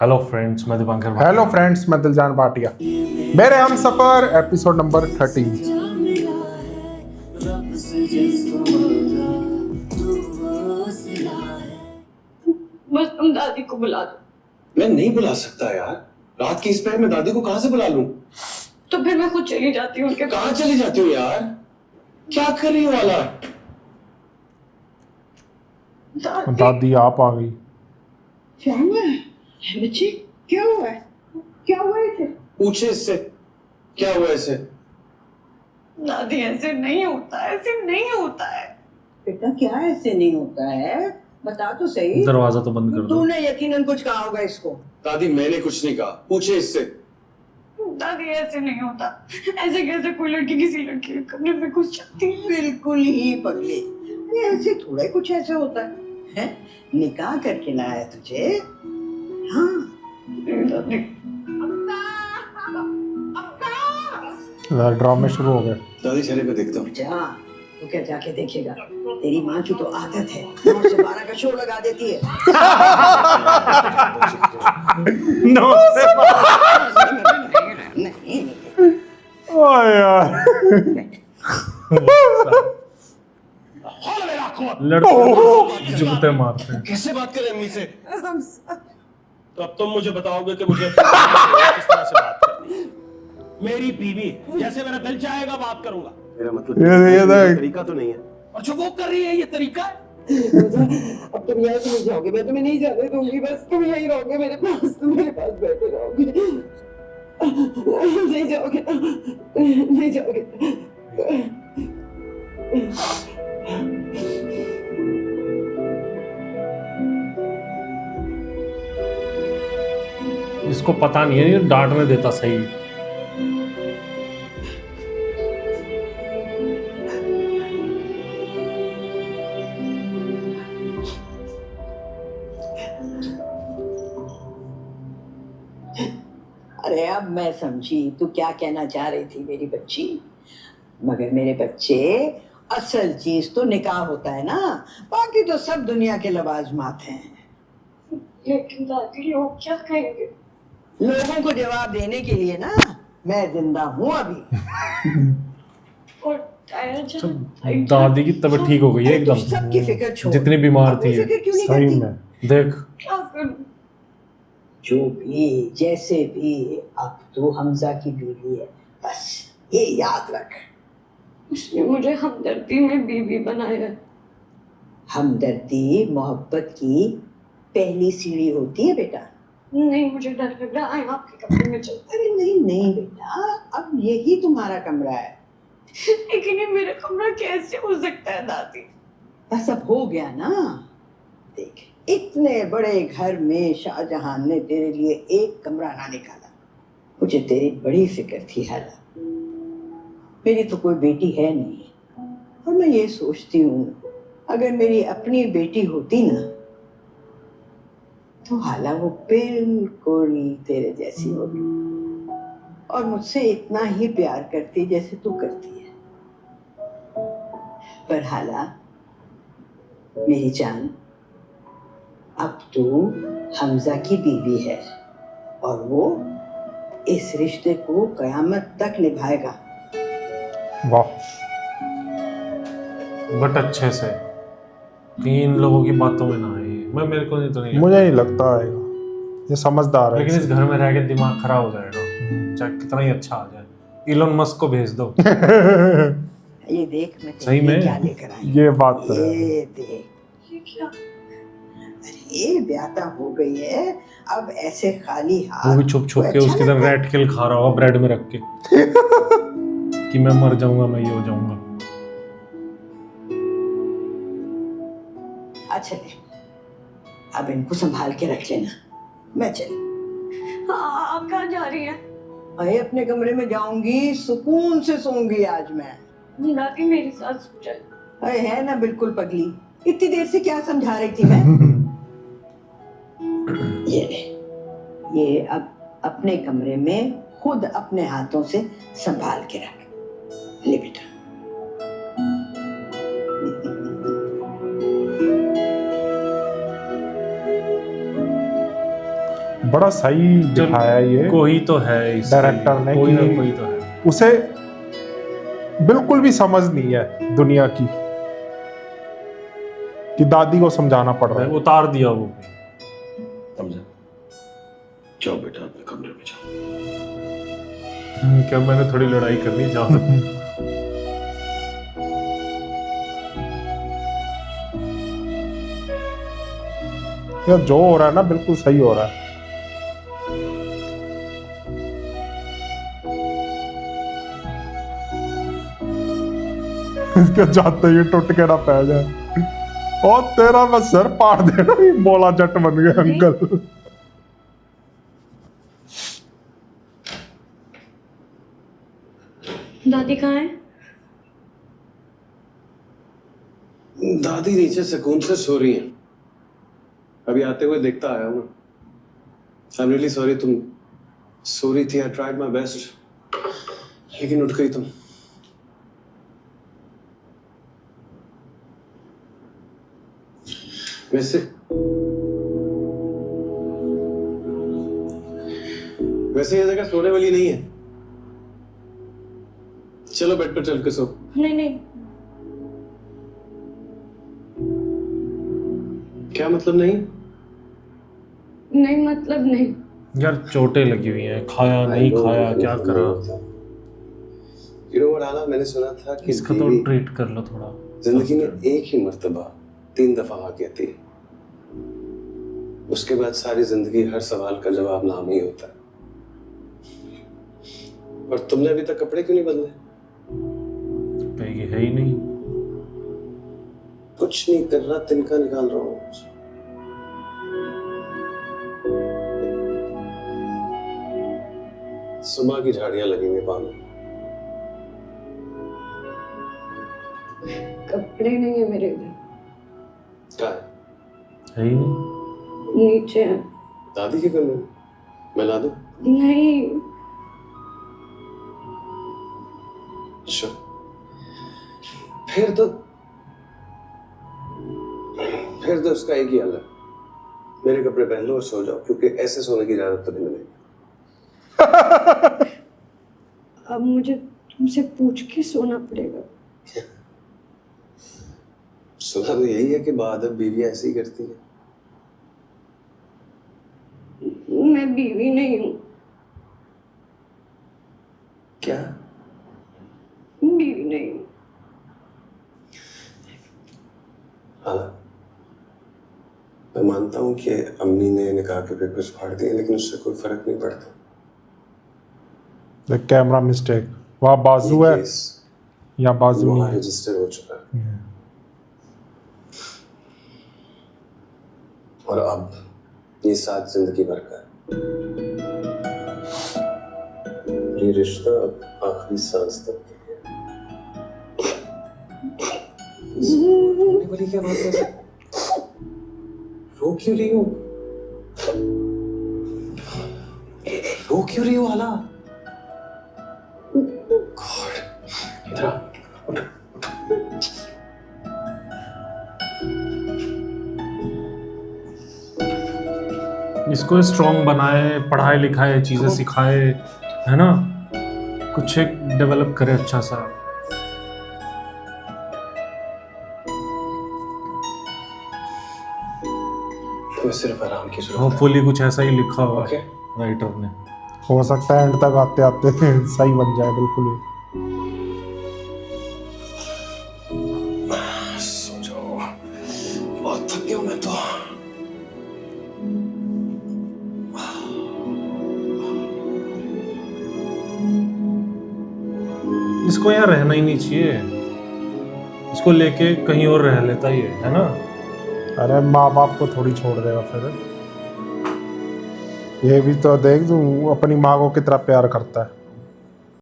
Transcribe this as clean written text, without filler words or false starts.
Hello friends, मैं Dipankar Bhatia. Hello friends, मैं दिलजान भाटिया। मेरे हम सफर एपिसोड नंबर 13। बस तुम दादी को बुला दो। मैं नहीं बुला सकता यार, रात की इस पहर में दादी को कहां से बुला लूं? तो फिर मैं खुद चली जाती हूँ उनके पास। कहां चली जाती हो यार? क्या कर रही हो वाला? दादी आप आ गई। क्या हुआ है बच्ची? क्या हुआ है? क्या हुआ है इसे? पूछे इससे क्या हुआ इसे? दादी ऐसे नहीं होता है, ऐसे नहीं होता है। बेटा क्या ऐसे नहीं होता है? बता तो सही। दरवाजा तो बंद कर दो। तूने यकीनन कुछ कहा होगा इसको। दादी मैंने कुछ नहीं कहा, पूछे इससे। दादी ऐसे नहीं होता। ऐसे कैसे कोई लड़की किसी लड़की के कमरे में घुस जाती है? बिल्कुल ही पगली। अरे ऐसे थोड़ा ही कुछ ऐसा होता है? निकाह करके लाया तुझे। हाँ दादी ड्रामे शुरू हो गए। दादी चेहरे पे देखता हूँ। जा, तो क्या जाके देखेगा? तेरी माँ की तो आदत है 9 से 12 का शो लगा देती है। 9 से 12। नहीं ओह यार, लड़के जुगते मारते हैं। कैसे बात करें अम्मी से? तो अब तुम मुझे बताओगे कि मुझे किस तरह से बात करनी है। मेरी बीवी, जैसे मेरा दिल चाहेगा बात करूंगा। मेरा मतलब ये देख। तरीका तो नहीं है। और जो वो कर रही है ये तरीका है। अब तुम यहाँ से नहीं जाओगे, मैं तुम्हें नहीं जाने दूंगी। बस तुम यहीं रहोगे मेरे पास, तुम मेरे पास बैठे रहोगे। नहीं जाओगे, नहीं जाओगे। इसको पता नहीं है, ये डांटने देता सही। अरे अब मैं समझी तू क्या कहना चाह रही थी मेरी बच्ची। मगर मेरे बच्चे, असल चीज तो निकाह होता है ना, बाकी तो सब दुनिया के लवाजमात हैं। लेकिन दादी लोग क्या कहेंगे? लोगों को जवाब देने के लिए ना मैं जिंदा हूँ अभी। और ताया जान, दादी की तबीयत ठीक हो गई है अरे तू एकदम, सबकी फिक्र छोड़। जितनी बीमार अपनी थी। फिक्र क्यों नहीं सही करती? में देख, क्या करूं? जो भी जैसे भी, अब तू हमजा की बीवी है, बस ये याद रख। उसने मुझे हमदर्दी में बीवी बनाया है। हमदर्दी मोहब्बत की पहली सीढ़ी होती है बेटा। नहीं, मुझे डर लग रहा है आपके कमरे में चल। अरे नहीं नहीं बेटा, अब यही तुम्हारा कमरा है। लेकिन ये मेरा कमरा कैसे हो सकता है दादी? बस अब हो गया ना। देख, इतने बड़े घर में शाहजहां ने तेरे लिए एक कमरा ना निकाला। मुझे तेरी बड़ी फिक्र थी हाला। मेरी तो कोई बेटी है नहीं, और मैं ये सोचती हूँ अगर मेरी अपनी बेटी होती ना, तो हाला वो बिल्कुल तेरे जैसी होगी और मुझसे इतना ही प्यार करती जैसे तू करती है। पर हाला मेरी जान, अब तू हमजा की बीवी है और वो इस रिश्ते को कयामत तक निभाएगा। वाह, बट अच्छे से, तीन लोगों की बातों में ना आए। मैं मेरे को नहीं तो नहीं मुझे लगता। नहीं लगता आएगा, ये समझदार है। लेकिन इस घर में रह के दिमाग खराब हो जाएगा, चाहे कितना ही अच्छा आ जाए। इलोन मस्क को भेज दो। ये देख मैं तेरे सही लिए में? क्या लेकर आई हूँ। ये बात तो है। ये देख, ये क्या? अरे ब्याता हो गई है, अब ऐसे खाली हाथ वो भी छुप छुप कोई के अच्छा उसकी तरह लगता है? रेड किल खा रहा होगा ब्रेड में रख के कि मैं मर जाऊंगा, मैं ये हो जाऊंगा। अच्छा ले, अब इनको संभाल के रख लेना, मैं चली। हाँ, आप कहाँ जा रही हैं? अरे अपने कमरे में जाऊंगी, सुकून से सोऊंगी आज मैं। दादी मेरे साथ सो जाए। अरे है ना बिल्कुल पगली, इतनी देर से क्या समझा रही थी मैं। ये ले, ये अब अपने कमरे में खुद अपने हाथों से संभाल के रख ले बेटा। बड़ा सही दिखाया ये कोई तो है इस डायरेक्टर ने कोई ना कि कोई तो है। उसे बिल्कुल भी समझ नहीं है दुनिया की कि दादी को समझाना पड़ रहा है। उतार दिया वो। समझा? जाओ बेटा अपने कमरे में जाओ। क्या मैंने थोड़ी लड़ाई करनी, जाओ। यार जो हो रहा है ना बिल्कुल सही हो रहा है। इसके जाते ही टूट के ना पै जाए और तेरा मैं सिर पाड़ देना, ये बोला जट बन गए अंकल। दादी कहाँ है? दादी नीचे सुकून से सो रही हैं। अभी आते हुए देखता आया हूँ। आई एम रियली सॉरी, तुम सो रही थी। आई ट्राइड माय बेस्ट, लेकिन उठ गई तुम। वैसे ये जगह सोने वाली नहीं है। चलो बेड पर चल के सो। नहीं नहीं, क्या मतलब नहीं? नहीं मतलब नहीं। यार चोटें लगी हुई हैं, खाया नहीं खाया, क्या करा। You know what, आला, मैंने सुना था कि इसका तो बीवी ट्रीट कर लो थोड़ा। जिंदगी में एक ही मर्तबा 3 दफा हाँ कहती है, उसके बाद सारी जिंदगी हर सवाल का जवाब नाम ही होता है। और तुमने अभी तक कपड़े क्यों नहीं बदले? ये है ही नहीं। कुछ नहीं कर रहा, तिनका निकाल रहा हूँ। सुबह की झाड़ियां लगेंगे पानी। कपड़े नहीं है मेरे घर, क्या है? है ही नहीं। नीचे है। दादी के कमरे में मैं ला दूं? नहीं। अच्छा, फिर तो उसका एक ही हाल है, मेरे कपड़े पहन लो और सो जाओ, क्योंकि ऐसे सोने की इजाजत तो नहीं मिलेगी। अब मुझे तुमसे पूछ के सोना पड़ेगा। सुना तो यही है कि बादब बीवी ऐसे ही करती है। मैं बीवी नहीं हूँ। क्या? बीवी नहीं हूँ। हाँ, मैं मानता हूँ कि अम्मी ने निकाह के पेपर्स फाड़ दिए, लेकिन उससे कोई फर्क नहीं पड़ता। कैमरा मिस्टेक, वहाँ बाजू है या बाजू वहाँ नहीं है। रजिस्टर हो चुका है। और अब ये साथ जिंदगी भर का है। ये रिश्ता अब आखिरी सांस तक के लिए। रोने वाली क्या बात है? रो क्यों रही हो? रो क्यों रही हो आला? गॉड, इधर आ, उठ। इसको स्ट्रॉन्ग बनाए, पढ़ाए लिखाए, चीजें सिखाए, है ना, कुछ एक डेवलप करे अच्छा सा। तुम्हें सिर्फ आराम की जरूरत है। होपफुली कुछ ऐसा ही लिखा हुआ ओके। राइटर ने। हो सकता है एंड तक आते आते सही बन जाए बिल्कुल ही। सो जाओ, बहुत थक गया हूं मैं तो। इसको यहाँ रहना ही नहीं चाहिए, इसको लेके कहीं और रह लेता ये, है ना। अरे माँ बाप को थोड़ी छोड़ देगा फिर। ये भी तो देख, तू अपनी माँ को कितना प्यार करता है।